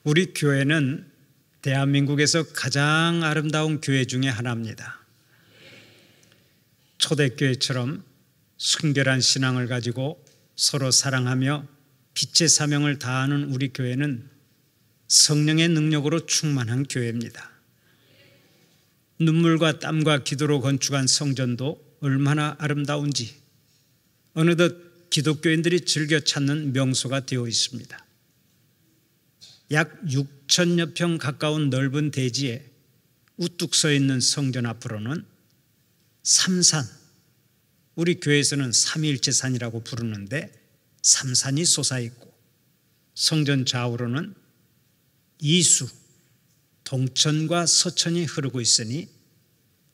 우리 교회는 대한민국에서 가장 아름다운 교회 중에 하나입니다. 초대교회처럼 순결한 신앙을 가지고 서로 사랑하며 빛의 사명을 다하는 우리 교회는 성령의 능력으로 충만한 교회입니다. 눈물과 땀과 기도로 건축한 성전도 얼마나 아름다운지 어느덧 기독교인들이 즐겨 찾는 명소가 되어 있습니다. 약 6천여 평 가까운 넓은 대지에 우뚝 서 있는 성전 앞으로는 삼산, 우리 교회에서는 삼위일체산이라고 부르는데 삼산이 솟아있고, 성전 좌우로는 이수, 동천과 서천이 흐르고 있으니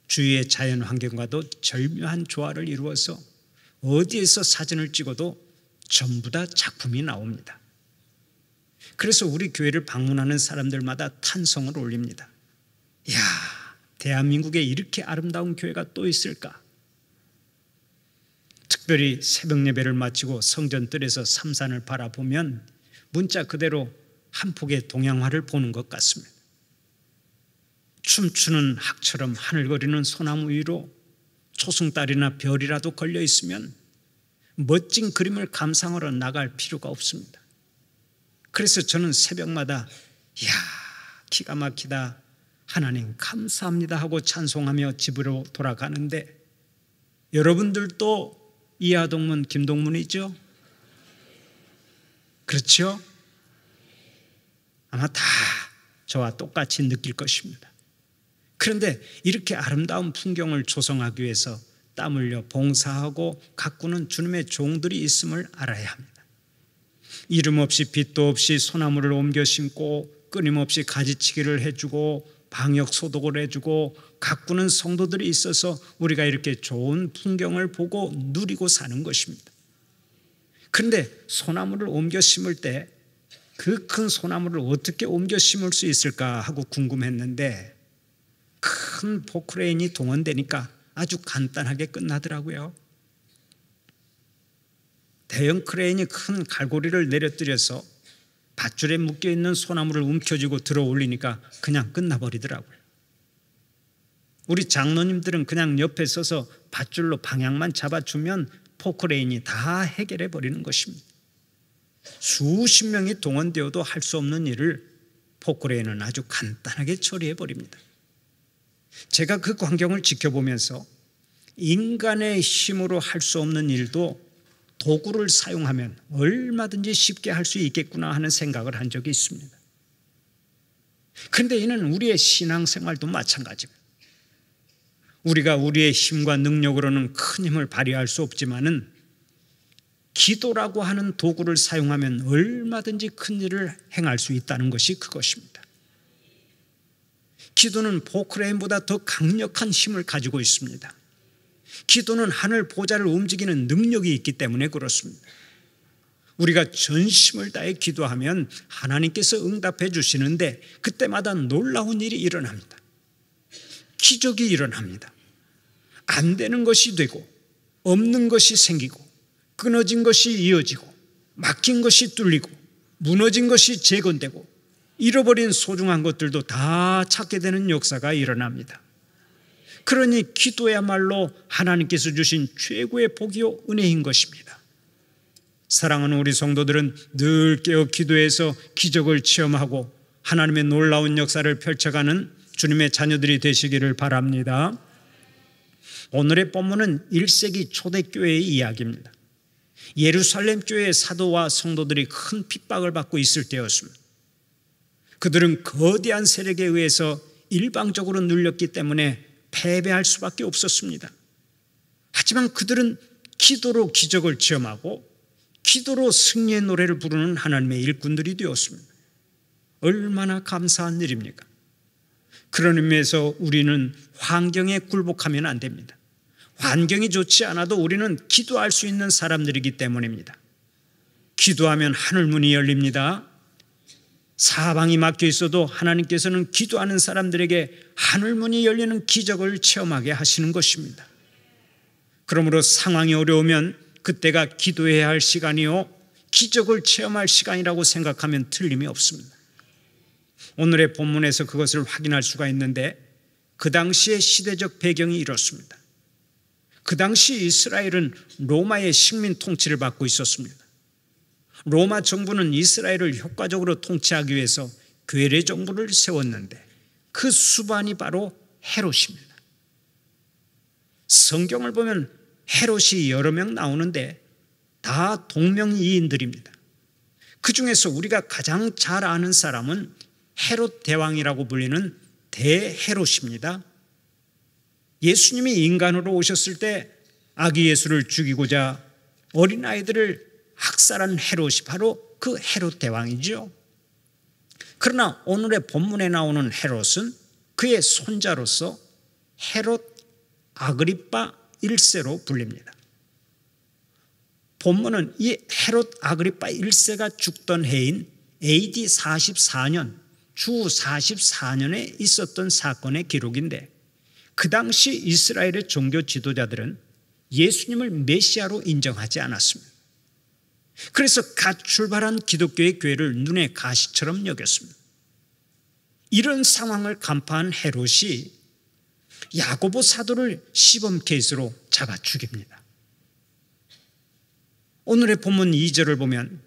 주위의 자연 환경과도 절묘한 조화를 이루어서 어디에서 사진을 찍어도 전부 다 작품이 나옵니다. 그래서 우리 교회를 방문하는 사람들마다 탄성을 올립니다. 이야, 대한민국에 이렇게 아름다운 교회가 또 있을까? 특별히 새벽 예배를 마치고 성전 뜰에서 삼산을 바라보면 문자 그대로 한 폭의 동양화를 보는 것 같습니다. 춤추는 학처럼 하늘거리는 소나무 위로 초승달이나 별이라도 걸려 있으면 멋진 그림을 감상하러 나갈 필요가 없습니다. 그래서 저는 새벽마다 이야, 기가 막히다, 하나님 감사합니다 하고 찬송하며 집으로 돌아가는데, 여러분들도 이하동문 김동문이죠? 그렇죠? 아마 다 저와 똑같이 느낄 것입니다. 그런데 이렇게 아름다운 풍경을 조성하기 위해서 땀 흘려 봉사하고 가꾸는 주님의 종들이 있음을 알아야 합니다. 이름 없이 빛도 없이 소나무를 옮겨 심고 끊임없이 가지치기를 해주고 방역 소독을 해주고 가꾸는 성도들이 있어서 우리가 이렇게 좋은 풍경을 보고 누리고 사는 것입니다. 그런데 소나무를 옮겨 심을 때 그 큰 소나무를 어떻게 옮겨 심을 수 있을까 하고 궁금했는데, 큰 포크레인이 동원되니까 아주 간단하게 끝나더라고요. 대형 크레인이 큰 갈고리를 내려뜨려서 밧줄에 묶여있는 소나무를 움켜쥐고 들어 올리니까 그냥 끝나버리더라고요. 우리 장로님들은 그냥 옆에 서서 밧줄로 방향만 잡아주면 포크레인이 다 해결해 버리는 것입니다. 수십 명이 동원되어도 할 수 없는 일을 포크레인은 아주 간단하게 처리해 버립니다. 제가 그 광경을 지켜보면서 인간의 힘으로 할 수 없는 일도 도구를 사용하면 얼마든지 쉽게 할 수 있겠구나 하는 생각을 한 적이 있습니다. 그런데 이는 우리의 신앙생활도 마찬가지입니다. 우리가 우리의 힘과 능력으로는 큰 힘을 발휘할 수 없지만은 기도라고 하는 도구를 사용하면 얼마든지 큰 일을 행할 수 있다는 것이 그것입니다. 기도는 포크레인보다 더 강력한 힘을 가지고 있습니다. 기도는 하늘 보좌를 움직이는 능력이 있기 때문에 그렇습니다. 우리가 전심을 다해 기도하면 하나님께서 응답해 주시는데 그때마다 놀라운 일이 일어납니다. 기적이 일어납니다. 안 되는 것이 되고 없는 것이 생기고 끊어진 것이 이어지고 막힌 것이 뚫리고 무너진 것이 재건되고 잃어버린 소중한 것들도 다 찾게 되는 역사가 일어납니다. 그러니 기도야말로 하나님께서 주신 최고의 복이요 은혜인 것입니다. 사랑하는 우리 성도들은 늘 깨어 기도해서 기적을 체험하고 하나님의 놀라운 역사를 펼쳐가는 주님의 자녀들이 되시기를 바랍니다. 오늘의 본문은 1세기 초대교회의 이야기입니다. 예루살렘 교회의 사도와 성도들이 큰 핍박을 받고 있을 때였습니다. 그들은 거대한 세력에 의해서 일방적으로 눌렸기 때문에 패배할 수밖에 없었습니다. 하지만 그들은 기도로 기적을 체험하고 기도로 승리의 노래를 부르는 하나님의 일꾼들이 되었습니다. 얼마나 감사한 일입니까? 그런 의미에서 우리는 환경에 굴복하면 안 됩니다. 환경이 좋지 않아도 우리는 기도할 수 있는 사람들이기 때문입니다. 기도하면 하늘문이 열립니다. 사방이 막혀 있어도 하나님께서는 기도하는 사람들에게 하늘문이 열리는 기적을 체험하게 하시는 것입니다. 그러므로 상황이 어려우면 그때가 기도해야 할 시간이요 기적을 체험할 시간이라고 생각하면 틀림이 없습니다. 오늘의 본문에서 그것을 확인할 수가 있는데 그 당시의 시대적 배경이 이렇습니다. 그 당시 이스라엘은 로마의 식민 통치를 받고 있었습니다. 로마 정부는 이스라엘을 효과적으로 통치하기 위해서 괴뢰 정부를 세웠는데 그 수반이 바로 헤롯입니다. 성경을 보면 헤롯이 여러 명 나오는데 다 동명이인들입니다. 그 중에서 우리가 가장 잘 아는 사람은 헤롯 대왕이라고 불리는 대헤롯입니다. 예수님이 인간으로 오셨을 때 아기 예수를 죽이고자 어린아이들을 학살한 헤롯이 바로 그 헤롯 대왕이죠. 그러나 오늘의 본문에 나오는 헤롯은 그의 손자로서 헤롯 아그리빠 1세로 불립니다. 본문은 이 헤롯 아그리빠 1세가 죽던 해인 AD 44년, 주 44년에 있었던 사건의 기록인데 그 당시 이스라엘의 종교 지도자들은 예수님을 메시아로 인정하지 않았습니다. 그래서 갓 출발한 기독교의 교회를 눈의 가시처럼 여겼습니다. 이런 상황을 간파한 헤롯이 야고보 사도를 시범 케이스로 잡아 죽입니다. 오늘의 본문 2절을 보면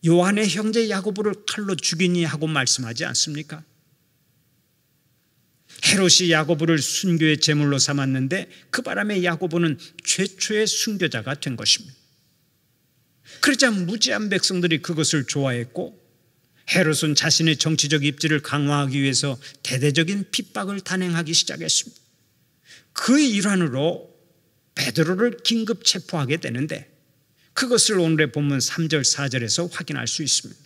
요한의 형제 야고보를 칼로 죽이니 하고 말씀하지 않습니까? 헤롯이 야고보를 순교의 제물로 삼았는데 그 바람에 야고보는 최초의 순교자가 된 것입니다. 그러자 무지한 백성들이 그것을 좋아했고 헤롯은 자신의 정치적 입지를 강화하기 위해서 대대적인 핍박을 단행하기 시작했습니다. 그 일환으로 베드로를 긴급 체포하게 되는데 그것을 오늘의 본문 3절 4절에서 확인할 수 있습니다.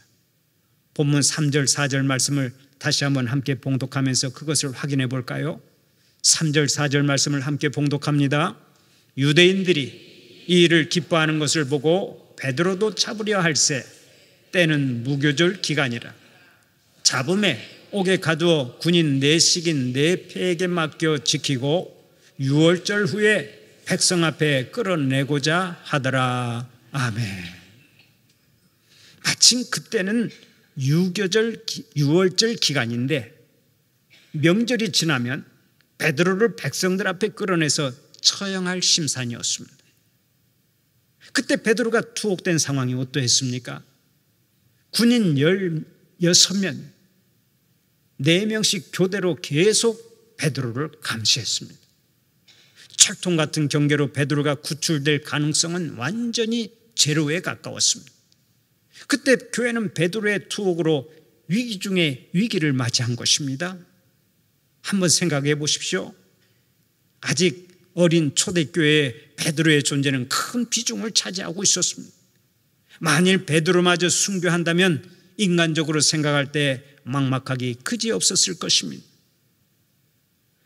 본문 3절 4절 말씀을 다시 한번 함께 봉독하면서 그것을 확인해 볼까요? 3절 4절 말씀을 함께 봉독합니다. 유대인들이 이 일을 기뻐하는 것을 보고 베드로도 잡으려 할세 때는 무교절 기간이라 잡음에 옥에 가두어 군인 내식인 네 패에게 맡겨 지키고 6월절 후에 백성 앞에 끌어내고자 하더라. 아멘. 마침 그때는 유교절 6월절 기간인데 명절이 지나면 베드로를 백성들 앞에 끌어내서 처형할 심산이었습니다. 그때 베드로가 투옥된 상황이 어떠했습니까? 군인 16명 4명씩 교대로 계속 베드로를 감시했습니다. 철통 같은 경계로 베드로가 구출될 가능성은 완전히 제로에 가까웠습니다. 그때 교회는 베드로의 투옥으로 위기 중에 위기를 맞이한 것입니다. 한번 생각해 보십시오. 아직 어린 초대교회에 베드로의 존재는 큰 비중을 차지하고 있었습니다. 만일 베드로마저 순교한다면 인간적으로 생각할 때 막막하기 그지없었을 것입니다.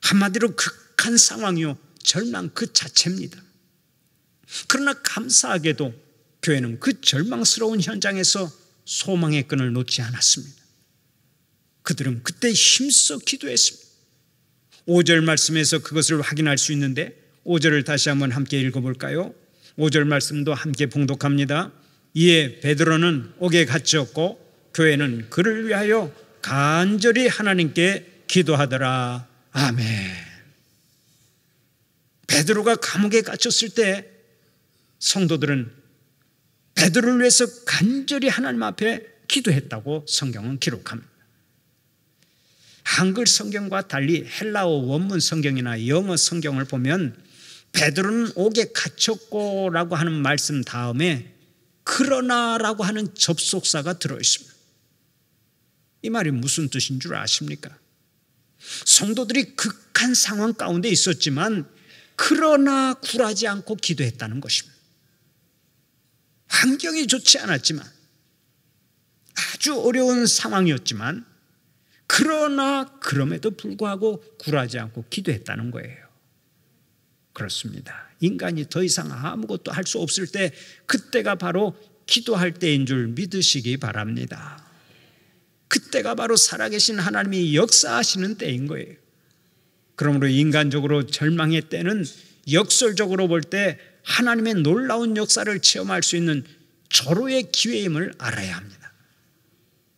한마디로 극한 상황이요 절망 그 자체입니다. 그러나 감사하게도 교회는 그 절망스러운 현장에서 소망의 끈을 놓지 않았습니다. 그들은 그때 힘써 기도했습니다. 5절 말씀에서 그것을 확인할 수 있는데 5절을 다시 한번 함께 읽어볼까요? 5절 말씀도 함께 봉독합니다. 이에 베드로는 옥에 갇혔고 교회는 그를 위하여 간절히 하나님께 기도하더라. 아멘. 베드로가 감옥에 갇혔을 때 성도들은 베드로를 위해서 간절히 하나님 앞에 기도했다고 성경은 기록합니다. 한글 성경과 달리 헬라어 원문 성경이나 영어 성경을 보면 베드로는 옥에 갇혔고 라고 하는 말씀 다음에 그러나 라고 하는 접속사가 들어있습니다. 이 말이 무슨 뜻인 줄 아십니까? 성도들이 극한 상황 가운데 있었지만 그러나 굴하지 않고 기도했다는 것입니다. 환경이 좋지 않았지만 아주 어려운 상황이었지만 그러나 그럼에도 불구하고 굴하지 않고 기도했다는 거예요. 그렇습니다. 인간이 더 이상 아무것도 할 수 없을 때 그때가 바로 기도할 때인 줄 믿으시기 바랍니다. 그때가 바로 살아계신 하나님이 역사하시는 때인 거예요. 그러므로 인간적으로 절망의 때는 역설적으로 볼 때 하나님의 놀라운 역사를 체험할 수 있는 절호의 기회임을 알아야 합니다.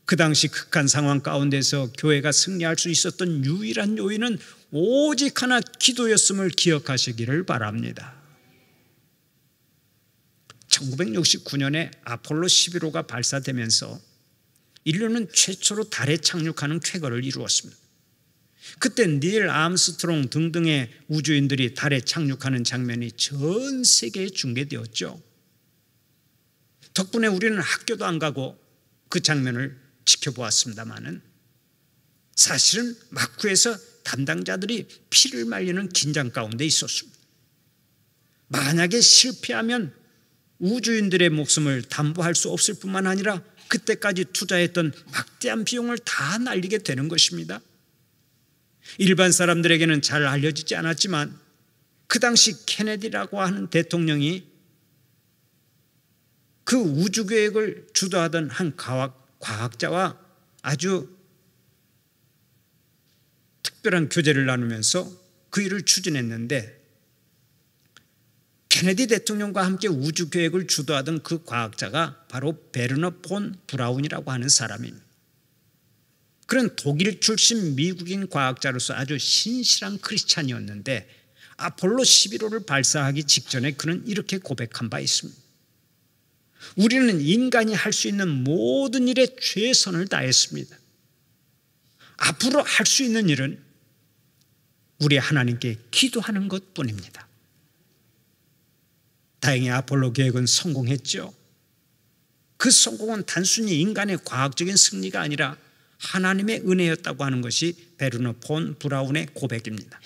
그 당시 극한 상황 가운데서 교회가 승리할 수 있었던 유일한 요인은 오직 하나 기도였음을 기억하시기를 바랍니다. 1969년에 아폴로 11호가 발사되면서 인류는 최초로 달에 착륙하는 쾌거를 이루었습니다. 그때 닐 암스트롱 등등의 우주인들이 달에 착륙하는 장면이 전 세계에 중계되었죠. 덕분에 우리는 학교도 안 가고 그 장면을 지켜보았습니다마는 사실은 마쿠에서 담당자들이 피를 말리는 긴장 가운데 있었습니다. 만약에 실패하면 우주인들의 목숨을 담보할 수 없을 뿐만 아니라 그때까지 투자했던 막대한 비용을 다 날리게 되는 것입니다. 일반 사람들에게는 잘 알려지지 않았지만 그 당시 케네디라고 하는 대통령이 그 우주계획을 주도하던 한 과학자와 아주 특별한 교제를 나누면서 그 일을 추진했는데, 케네디 대통령과 함께 우주계획을 주도하던 그 과학자가 바로 베르너 폰 브라운이라고 하는 사람입니다. 그런 독일 출신 미국인 과학자로서 아주 신실한 크리스찬이었는데 아폴로 11호를 발사하기 직전에 그는 이렇게 고백한 바 있습니다. 우리는 인간이 할 수 있는 모든 일에 최선을 다했습니다. 앞으로 할 수 있는 일은 우리 하나님께 기도하는 것뿐입니다. 다행히 아폴로 계획은 성공했죠. 그 성공은 단순히 인간의 과학적인 승리가 아니라 하나님의 은혜였다고 하는 것이 베르너 폰 브라운의 고백입니다.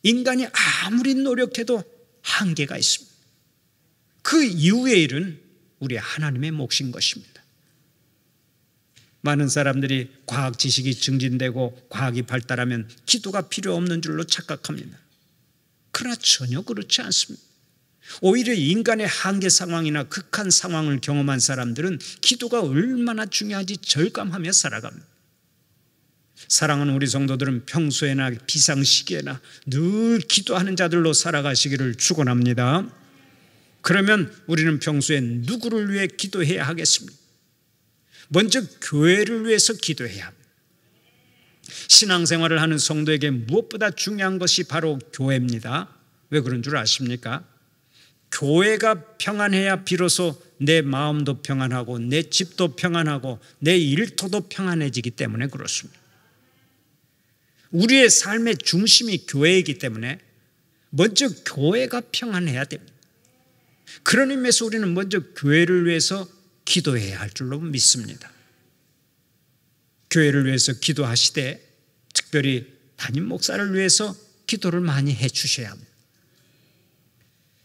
인간이 아무리 노력해도 한계가 있습니다. 그 이후의 일은 우리 하나님의 몫인 것입니다. 많은 사람들이 과학 지식이 증진되고 과학이 발달하면 기도가 필요 없는 줄로 착각합니다. 그러나 전혀 그렇지 않습니다. 오히려 인간의 한계 상황이나 극한 상황을 경험한 사람들은 기도가 얼마나 중요한지 절감하며 살아갑니다. 사랑하는 우리 성도들은 평소에나 비상시기에나 늘 기도하는 자들로 살아가시기를 축원합니다. 그러면 우리는 평소에 누구를 위해 기도해야 하겠습니까? 먼저 교회를 위해서 기도해야 합니다. 신앙생활을 하는 성도에게 무엇보다 중요한 것이 바로 교회입니다. 왜 그런 줄 아십니까? 교회가 평안해야 비로소 내 마음도 평안하고 내 집도 평안하고 내 일터도 평안해지기 때문에 그렇습니다. 우리의 삶의 중심이 교회이기 때문에 먼저 교회가 평안해야 됩니다. 그런 의미에서 우리는 먼저 교회를 위해서 기도해야 할 줄로 믿습니다. 교회를 위해서 기도하시되 특별히 담임 목사를 위해서 기도를 많이 해 주셔야 합니다.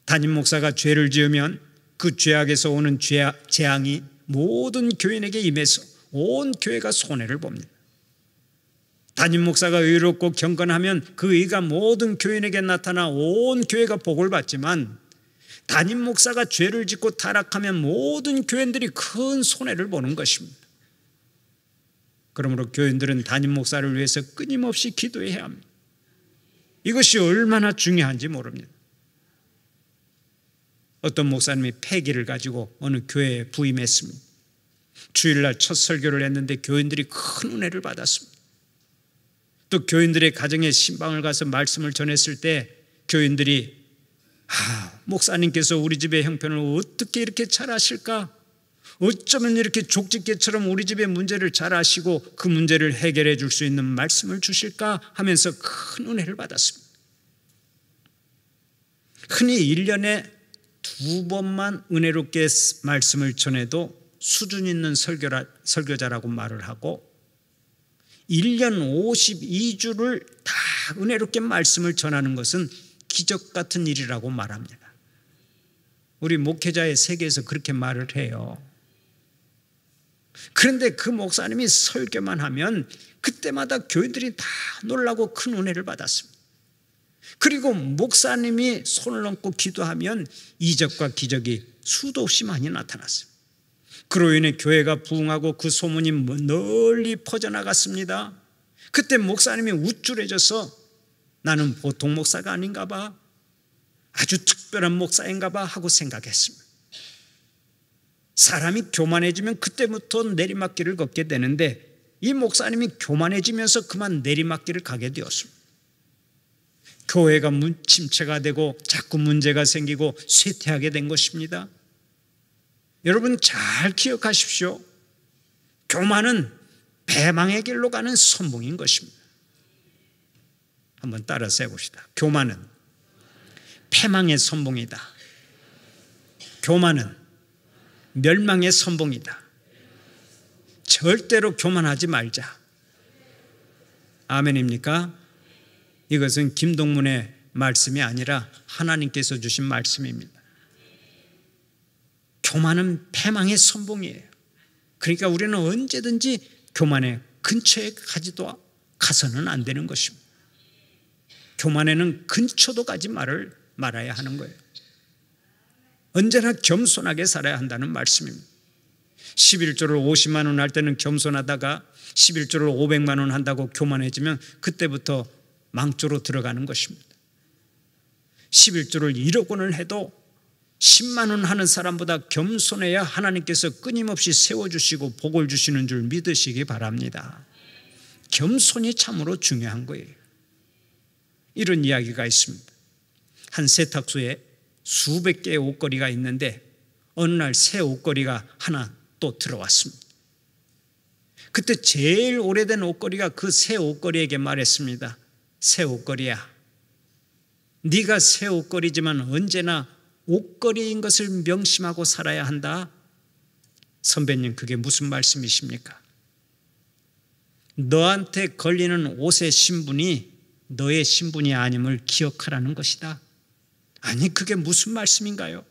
담임 목사가 죄를 지으면 그 죄악에서 오는 재앙이 모든 교인에게 임해서 온 교회가 손해를 봅니다. 담임 목사가 의롭고 경건하면 그 의가 모든 교인에게 나타나 온 교회가 복을 받지만 담임 목사가 죄를 짓고 타락하면 모든 교인들이 큰 손해를 보는 것입니다. 그러므로 교인들은 담임 목사를 위해서 끊임없이 기도해야 합니다. 이것이 얼마나 중요한지 모릅니다. 어떤 목사님이 패기를 가지고 어느 교회에 부임했습니다. 주일날 첫 설교를 했는데 교인들이 큰 은혜를 받았습니다. 또 교인들의 가정에 신방을 가서 말씀을 전했을 때 교인들이 목사님께서 우리 집의 형편을 어떻게 이렇게 잘 아실까? 어쩌면 이렇게 족집게처럼 우리 집의 문제를 잘 아시고 그 문제를 해결해 줄 수 있는 말씀을 주실까 하면서 큰 은혜를 받았습니다. 흔히 1년에 2번만 은혜롭게 말씀을 전해도 수준 있는 설교자라고 말을 하고 1년 52주를 다 은혜롭게 말씀을 전하는 것은 기적 같은 일이라고 말합니다. 우리 목회자의 세계에서 그렇게 말을 해요. 그런데 그 목사님이 설교만 하면 그때마다 교인들이 다 놀라고 큰 은혜를 받았습니다. 그리고 목사님이 손을 얹고 기도하면 이적과 기적이 수도 없이 많이 나타났어요. 그로 인해 교회가 부흥하고 그 소문이 널리 퍼져나갔습니다. 그때 목사님이 우쭐해져서 나는 보통 목사가 아닌가 봐, 아주 특별한 목사인가 봐 하고 생각했습니다. 사람이 교만해지면 그때부터 내리막길을 걷게 되는데 이 목사님이 교만해지면서 그만 내리막길을 가게 되었습니다. 교회가 침체가 되고 자꾸 문제가 생기고 쇠퇴하게 된 것입니다. 여러분 잘 기억하십시오. 교만은 배망의 길로 가는 선봉인 것입니다. 한번 따라서 해봅시다. 교만은 패망의 선봉이다. 교만은 멸망의 선봉이다. 절대로 교만하지 말자. 아멘입니까? 이것은 김동문의 말씀이 아니라 하나님께서 주신 말씀입니다. 교만은 패망의 선봉이에요. 그러니까 우리는 언제든지 교만의 근처에 가서는 안 되는 것입니다. 교만에는 근처도 가지 말아야 하는 거예요. 언제나 겸손하게 살아야 한다는 말씀입니다. 11조를 50만 원 할 때는 겸손하다가 11조를 500만 원 한다고 교만해지면 그때부터 망조로 들어가는 것입니다. 11조를 1억 원을 해도 10만 원 하는 사람보다 겸손해야 하나님께서 끊임없이 세워주시고 복을 주시는 줄 믿으시기 바랍니다. 겸손이 참으로 중요한 거예요. 이런 이야기가 있습니다. 한 세탁소에 수백 개의 옷걸이가 있는데 어느 날 새 옷걸이가 하나 또 들어왔습니다. 그때 제일 오래된 옷걸이가 그 새 옷걸이에게 말했습니다. 새 옷걸이야, 네가 새 옷걸이지만 언제나 옷걸이인 것을 명심하고 살아야 한다. 선배님, 그게 무슨 말씀이십니까? 너한테 걸리는 옷의 신분이 너의 신분이 아님을 기억하라는 것이다. 아니, 그게 무슨 말씀인가요?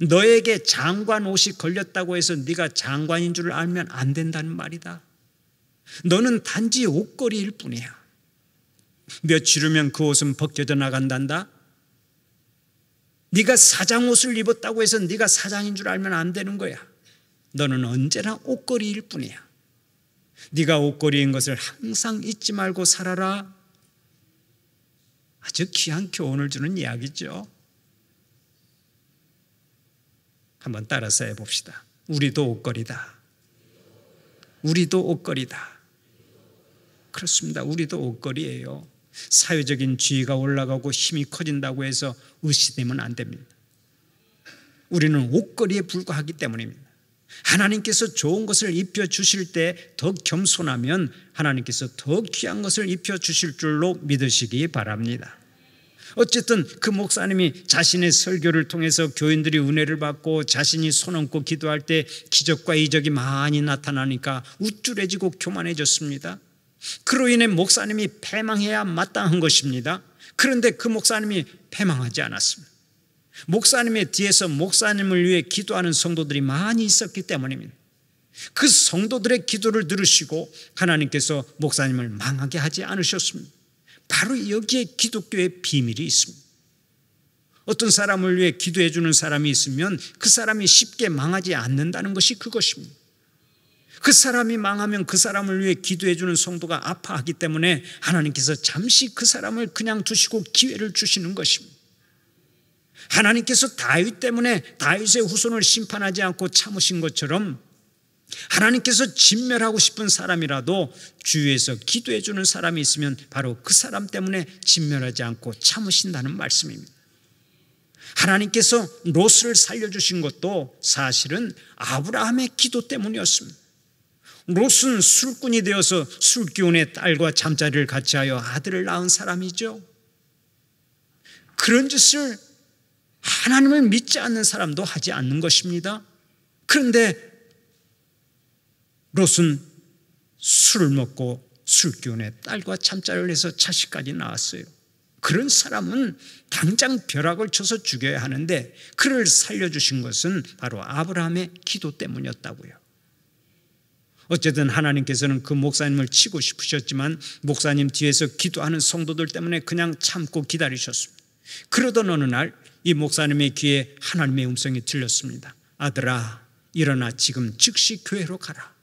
너에게 장관 옷이 걸렸다고 해서 네가 장관인 줄 알면 안 된다는 말이다. 너는 단지 옷걸이일 뿐이야. 며칠 후면 그 옷은 벗겨져 나간단다. 네가 사장 옷을 입었다고 해서 네가 사장인 줄 알면 안 되는 거야. 너는 언제나 옷걸이일 뿐이야. 네가 옷걸이인 것을 항상 잊지 말고 살아라. 아주 귀한 교훈을 주는 이야기죠. 한번 따라서 해봅시다. 우리도 옷걸이다. 우리도 옷걸이다. 그렇습니다. 우리도 옷걸이에요. 사회적인 지위가 올라가고 힘이 커진다고 해서 의시되면 안 됩니다. 우리는 옷걸이에 불과하기 때문입니다. 하나님께서 좋은 것을 입혀주실 때 더 겸손하면 하나님께서 더 귀한 것을 입혀주실 줄로 믿으시기 바랍니다. 어쨌든 그 목사님이 자신의 설교를 통해서 교인들이 은혜를 받고 자신이 손 얹고 기도할 때 기적과 이적이 많이 나타나니까 우쭐해지고 교만해졌습니다. 그로 인해 목사님이 패망해야 마땅한 것입니다. 그런데 그 목사님이 패망하지 않았습니다. 목사님의 뒤에서 목사님을 위해 기도하는 성도들이 많이 있었기 때문입니다. 그 성도들의 기도를 들으시고 하나님께서 목사님을 망하게 하지 않으셨습니다. 바로 여기에 기독교의 비밀이 있습니다. 어떤 사람을 위해 기도해 주는 사람이 있으면 그 사람이 쉽게 망하지 않는다는 것이 그것입니다. 그 사람이 망하면 그 사람을 위해 기도해 주는 성도가 아파하기 때문에 하나님께서 잠시 그 사람을 그냥 두시고 기회를 주시는 것입니다. 하나님께서 다윗 때문에 다윗의 후손을 심판하지 않고 참으신 것처럼 하나님께서 진멸하고 싶은 사람이라도 주위에서 기도해 주는 사람이 있으면 바로 그 사람 때문에 진멸하지 않고 참으신다는 말씀입니다. 하나님께서 롯을 살려주신 것도 사실은 아브라함의 기도 때문이었습니다. 롯은 술꾼이 되어서 술기운의 딸과 잠자리를 같이 하여 아들을 낳은 사람이죠. 그런 짓을 하나님을 믿지 않는 사람도 하지 않는 것입니다. 그런데 롯은 술을 먹고 술기운의 딸과 잠자리를 해서 자식까지 낳았어요. 그런 사람은 당장 벼락을 쳐서 죽여야 하는데 그를 살려주신 것은 바로 아브라함의 기도 때문이었다고요. 어쨌든 하나님께서는 그 목사님을 치고 싶으셨지만 목사님 뒤에서 기도하는 성도들 때문에 그냥 참고 기다리셨습니다. 그러던 어느 날 이 목사님의 귀에 하나님의 음성이 들렸습니다. 아들아, 일어나 지금 즉시 교회로 가라.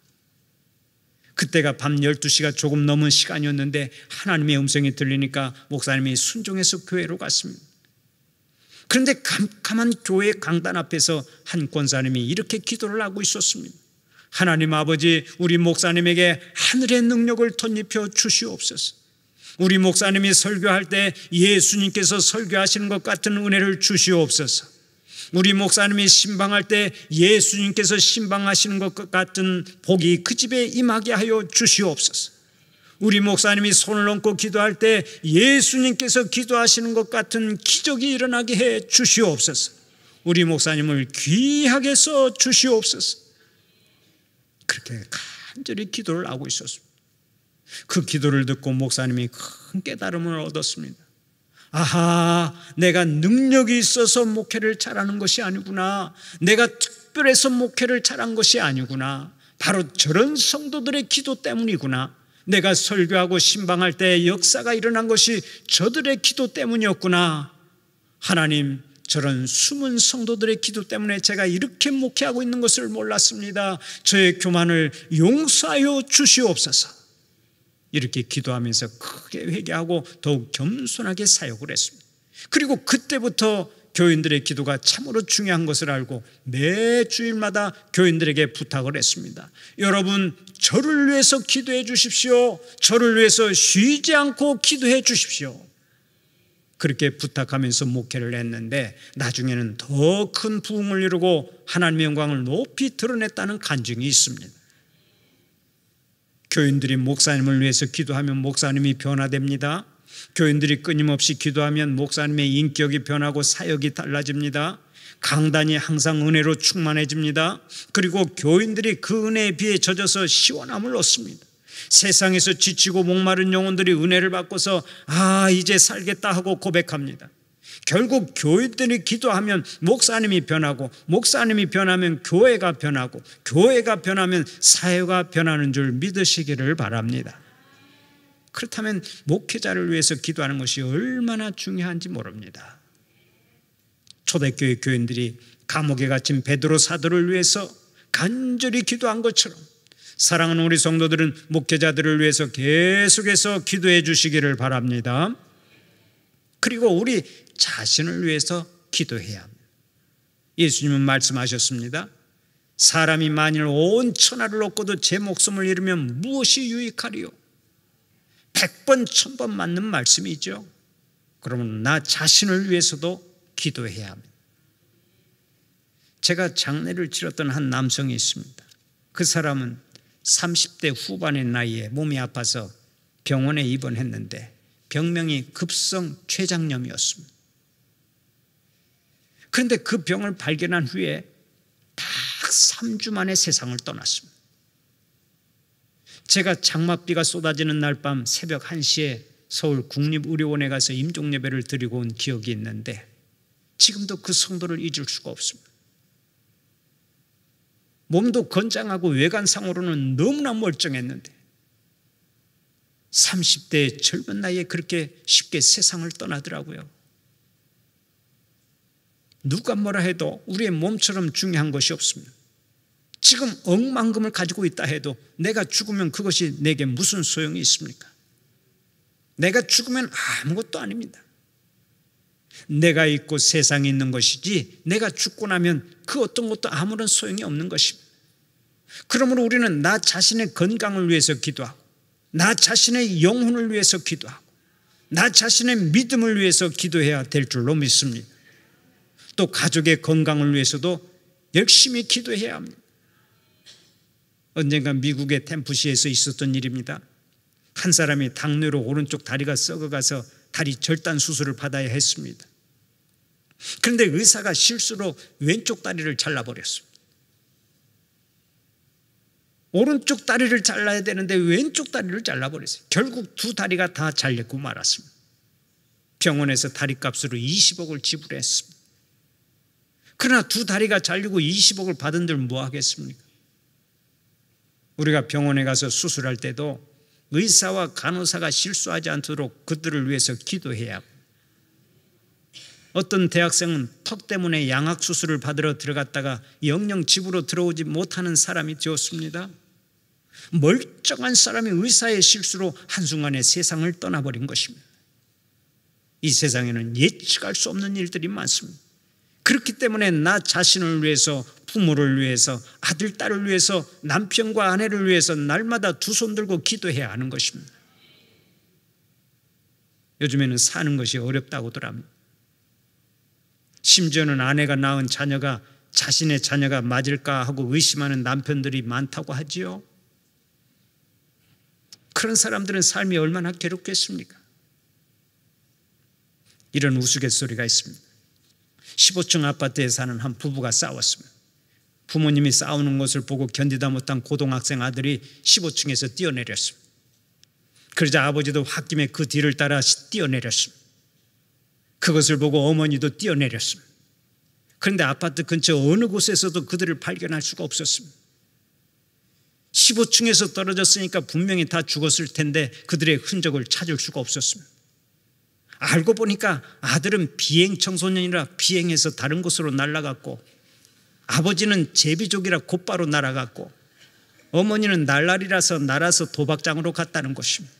그때가 밤 12시가 조금 넘은 시간이었는데 하나님의 음성이 들리니까 목사님이 순종해서 교회로 갔습니다. 그런데 캄캄한 교회 강단 앞에서 한 권사님이 이렇게 기도를 하고 있었습니다. 하나님 아버지, 우리 목사님에게 하늘의 능력을 덧입혀 주시옵소서. 우리 목사님이 설교할 때 예수님께서 설교하시는 것 같은 은혜를 주시옵소서. 우리 목사님이 신방할 때 예수님께서 신방하시는 것 같은 복이 그 집에 임하게 하여 주시옵소서. 우리 목사님이 손을 얹고 기도할 때 예수님께서 기도하시는 것 같은 기적이 일어나게 해 주시옵소서. 우리 목사님을 귀하게 써 주시옵소서. 그렇게 간절히 기도를 하고 있었습니다. 그 기도를 듣고 목사님이 큰 깨달음을 얻었습니다. 아하, 내가 능력이 있어서 목회를 잘하는 것이 아니구나. 내가 특별해서 목회를 잘한 것이 아니구나. 바로 저런 성도들의 기도 때문이구나. 내가 설교하고 신방할 때 역사가 일어난 것이 저들의 기도 때문이었구나. 하나님, 저런 숨은 성도들의 기도 때문에 제가 이렇게 목회하고 있는 것을 몰랐습니다. 저의 교만을 용서하여 주시옵소서. 이렇게 기도하면서 크게 회개하고 더욱 겸손하게 사역을 했습니다. 그리고 그때부터 교인들의 기도가 참으로 중요한 것을 알고 매 주일마다 교인들에게 부탁을 했습니다. 여러분, 저를 위해서 기도해 주십시오. 저를 위해서 쉬지 않고 기도해 주십시오. 그렇게 부탁하면서 목회를 했는데 나중에는 더 큰 부흥을 이루고 하나님의 영광을 높이 드러냈다는 간증이 있습니다. 교인들이 목사님을 위해서 기도하면 목사님이 변화됩니다. 교인들이 끊임없이 기도하면 목사님의 인격이 변하고 사역이 달라집니다. 강단이 항상 은혜로 충만해집니다. 그리고 교인들이 그 은혜에 비해 젖어서 시원함을 얻습니다. 세상에서 지치고 목마른 영혼들이 은혜를 받고서 이제 살겠다 하고 고백합니다. 결국 교인들이 기도하면 목사님이 변하고, 목사님이 변하면 교회가 변하고, 교회가 변하면 사회가 변하는 줄 믿으시기를 바랍니다. 그렇다면 목회자를 위해서 기도하는 것이 얼마나 중요한지 모릅니다. 초대교회 교인들이 감옥에 갇힌 베드로 사도를 위해서 간절히 기도한 것처럼 사랑하는 우리 성도들은 목회자들을 위해서 계속해서 기도해 주시기를 바랍니다. 그리고 우리 자신을 위해서 기도해야 합니다. 예수님은 말씀하셨습니다. 사람이 만일 온 천하를 얻고도 제 목숨을 잃으면 무엇이 유익하리요? 100번 1000번 맞는 말씀이죠. 그러면 나 자신을 위해서도 기도해야 합니다. 제가 장례를 치렀던 한 남성이 있습니다. 그 사람은 30대 후반의 나이에 몸이 아파서 병원에 입원했는데 병명이 급성 췌장염이었습니다. 그런데 그 병을 발견한 후에 딱 3주 만에 세상을 떠났습니다. 제가 장맛비가 쏟아지는 날 밤 새벽 1시에 서울 국립의료원에 가서 임종예배를 드리고 온 기억이 있는데 지금도 그 성도를 잊을 수가 없습니다. 몸도 건장하고 외관상으로는 너무나 멀쩡했는데 30대 젊은 나이에 그렇게 쉽게 세상을 떠나더라고요. 누가 뭐라 해도 우리의 몸처럼 중요한 것이 없습니다. 지금 억만금을 가지고 있다 해도 내가 죽으면 그것이 내게 무슨 소용이 있습니까? 내가 죽으면 아무것도 아닙니다. 내가 있고 세상에 있는 것이지 내가 죽고 나면 그 어떤 것도 아무런 소용이 없는 것입니다. 그러므로 우리는 나 자신의 건강을 위해서 기도하고, 나 자신의 영혼을 위해서 기도하고, 나 자신의 믿음을 위해서 기도해야 될 줄로 믿습니다. 또 가족의 건강을 위해서도 열심히 기도해야 합니다. 언젠가 미국의 템프시에서 있었던 일입니다. 한 사람이 당뇨로 오른쪽 다리가 썩어가서 다리 절단 수술을 받아야 했습니다. 그런데 의사가 실수로 왼쪽 다리를 잘라버렸습니다. 오른쪽 다리를 잘라야 되는데 왼쪽 다리를 잘라버렸어요. 결국 두 다리가 다 잘렸고 말았습니다. 병원에서 다리값으로 20억을 지불했습니다. 그러나 두 다리가 잘리고 20억을 받은들 뭐 하겠습니까? 우리가 병원에 가서 수술할 때도 의사와 간호사가 실수하지 않도록 그들을 위해서 기도해야 합니다. 어떤 대학생은 턱 때문에 양악수술을 받으러 들어갔다가 영영 집으로 들어오지 못하는 사람이 되었습니다. 멀쩡한 사람이 의사의 실수로 한순간에 세상을 떠나버린 것입니다. 이 세상에는 예측할 수 없는 일들이 많습니다. 그렇기 때문에 나 자신을 위해서, 부모를 위해서, 아들, 딸을 위해서, 남편과 아내를 위해서 날마다 두 손 들고 기도해야 하는 것입니다. 요즘에는 사는 것이 어렵다고들 합니다. 심지어는 아내가 낳은 자녀가 자신의 자녀가 맞을까 하고 의심하는 남편들이 많다고 하지요. 그런 사람들은 삶이 얼마나 괴롭겠습니까? 이런 우스갯소리가 있습니다. 15층 아파트에 사는 한 부부가 싸웠습니다. 부모님이 싸우는 것을 보고 견디다 못한 고등학생 아들이 15층에서 뛰어내렸습니다. 그러자 아버지도 홧김에 그 뒤를 따라 뛰어내렸습니다. 그것을 보고 어머니도 뛰어내렸습니다. 그런데 아파트 근처 어느 곳에서도 그들을 발견할 수가 없었습니다. 15층에서 떨어졌으니까 분명히 다 죽었을 텐데 그들의 흔적을 찾을 수가 없었습니다. 알고 보니까 아들은 비행 청소년이라 비행해서 다른 곳으로 날아갔고, 아버지는 제비족이라 곧바로 날아갔고, 어머니는 날라리라서 날아서 도박장으로 갔다는 것입니다.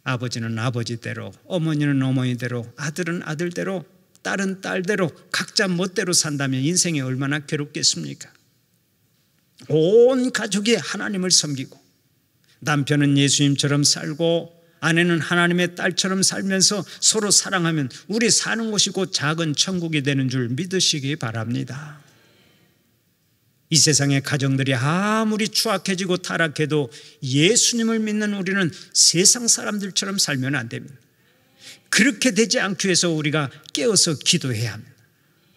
아버지는 아버지대로, 어머니는 어머니대로, 아들은 아들대로, 딸은 딸대로 각자 멋대로 산다면 인생이 얼마나 괴롭겠습니까? 온 가족이 하나님을 섬기고, 남편은 예수님처럼 살고, 아내는 하나님의 딸처럼 살면서 서로 사랑하면 우리 사는 곳이 곧 작은 천국이 되는 줄 믿으시기 바랍니다. 이 세상의 가정들이 아무리 추악해지고 타락해도 예수님을 믿는 우리는 세상 사람들처럼 살면 안 됩니다. 그렇게 되지 않기 위해서 우리가 깨어서 기도해야 합니다.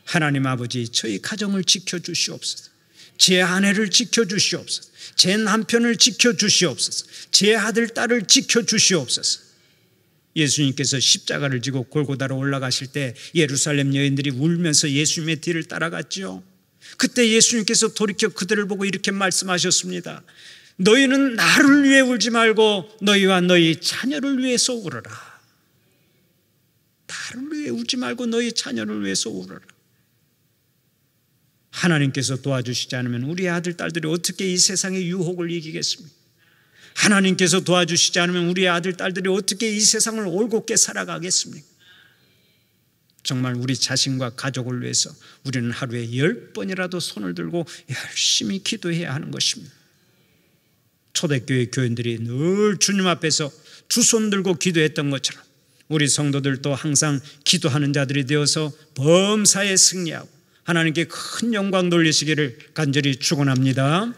하나님 아버지, 저희 가정을 지켜주시옵소서. 제 아내를 지켜주시옵소서. 제 남편을 지켜주시옵소서. 제 아들, 딸을 지켜주시옵소서. 예수님께서 십자가를 지고 골고다로 올라가실 때 예루살렘 여인들이 울면서 예수님의 뒤를 따라갔죠. 그때 예수님께서 돌이켜 그들을 보고 이렇게 말씀하셨습니다. 너희는 나를 위해 울지 말고 너희와 너희 자녀를 위해서 울어라. 나를 위해 울지 말고 너희 자녀를 위해서 울어라. 하나님께서 도와주시지 않으면 우리 아들, 딸들이 어떻게 이 세상의 유혹을 이기겠습니까? 하나님께서 도와주시지 않으면 우리 아들, 딸들이 어떻게 이 세상을 올곧게 살아가겠습니까? 정말 우리 자신과 가족을 위해서 우리는 하루에 10번이라도 손을 들고 열심히 기도해야 하는 것입니다. 초대교회 교인들이 늘 주님 앞에서 두 손 들고 기도했던 것처럼 우리 성도들도 항상 기도하는 자들이 되어서 범사에 승리하고 하나님께 큰 영광 돌리시기를 간절히 축원합니다.